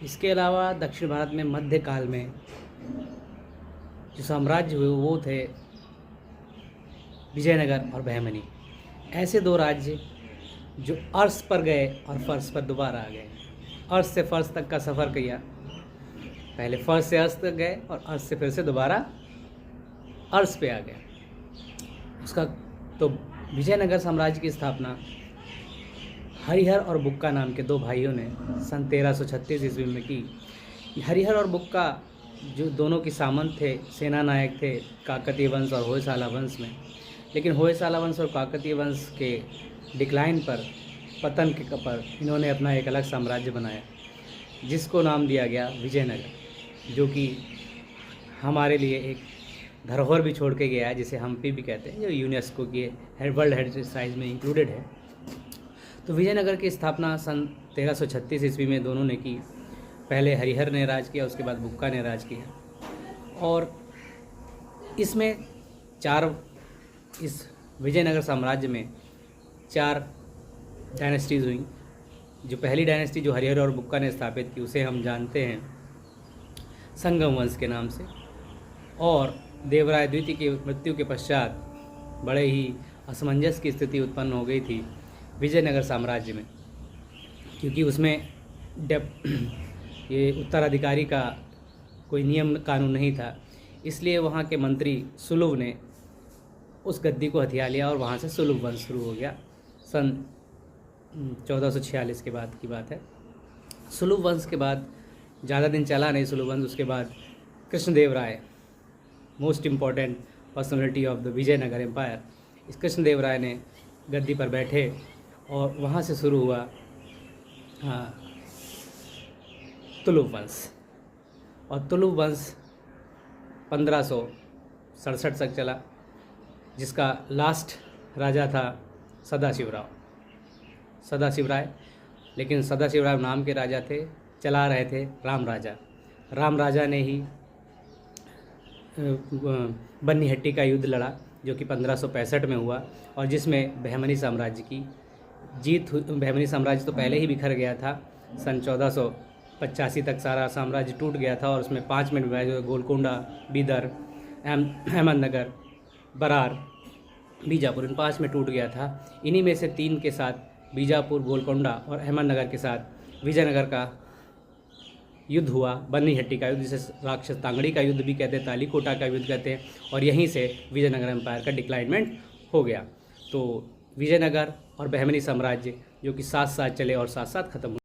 इसके अलावा दक्षिण भारत में मध्यकाल में जो साम्राज्य हुए वो थे विजयनगर और बहमनी। ऐसे दो राज्य जो अर्श पर गए और फर्श पर दोबारा आ गए। अर्श से फर्श तक का सफ़र किया, पहले फर्श से अर्श तक गए और अर्श से फिर से दोबारा अर्श पे आ गए। उसका तो विजयनगर साम्राज्य की स्थापना हरिहर और बुक्का नाम के दो भाइयों ने सन 1336 ईस्वी में की। हरिहर और बुक्का जो दोनों की सामंत थे, सेना नायक थे काकतीय वंश और होयसाला वंश में। लेकिन होयसाला वंश और काकतीय वंश के डिक्लाइन पर, पतन के पर इन्होंने अपना एक अलग साम्राज्य बनाया जिसको नाम दिया गया विजयनगर, जो कि हमारे लिए एक धरोहर भी छोड़ के गया है जिसे हम्पी भी कहते हैं, जो यूनेस्को के वर्ल्ड हेरिटेज साइट में इंक्लूडेड है। तो विजयनगर की स्थापना सन 1336 ईस्वी में दोनों ने की। पहले हरिहर ने राज किया, उसके बाद बुक्का ने राज किया। और इसमें इस विजयनगर साम्राज्य में 4 डायनेस्टीज़ हुई। जो पहली डायनेस्टी जो हरिहर और बुक्का ने स्थापित की उसे हम जानते हैं संगम वंश के नाम से। और देवराय द्वितीय की मृत्यु के पश्चात बड़े ही असमंजस की स्थिति उत्पन्न हो गई थी विजयनगर साम्राज्य में, क्योंकि उसमें ये उत्तराधिकारी का कोई नियम कानून नहीं था। इसलिए वहाँ के मंत्री सुलभ ने उस गद्दी को हथिया लिया और वहाँ से सुलभ वंश शुरू हो गया। सन 1446 के बाद की बात है। सुलभ वंश के बाद ज़्यादा दिन चला नहीं सुलभ वंश। उसके बाद Krishnadeva Raya, most important personality of the Vijayanagara empire, इस कृष्णदेव राय ने गद्दी पर बैठे और वहाँ से शुरू हुआ तुलुप वंश। और तुलुप वंश 1567 तक चला, जिसका लास्ट राजा था सदाशिव राय। लेकिन सदाशिव राय नाम के राजा थे, चला रहे थे राम राजा ने ही बन्नीहट्टी का युद्ध लड़ा, जो कि 1565 में हुआ और जिसमें बहमनी साम्राज्य की जीत हुई। बहमनी साम्राज्य तो पहले ही बिखर गया था, सन 1485 तक सारा साम्राज्य टूट गया था और उसमें 5 में विभाजित हुए गोलकोंडा, बीदर, अहमदनगर, बरार, बीजापुर, इन 5 में टूट गया था। इन्हीं में से 3 के साथ बीजापुर, गोलकोंडा और अहमदनगर के साथ विजयनगर का युद्ध हुआ, बन्नीहट्टी का युद्ध, जिसे राक्षस तांगड़ी का युद्ध भी कहते हैं, तालीकोटा का युद्ध कहते हैं। और यहीं से विजयनगर एम्पायर का डिक्लाइनमेंट हो गया। तो विजयनगर और बहमनी साम्राज्य जो कि साथ साथ चले और साथ साथ ख़त्म हुए।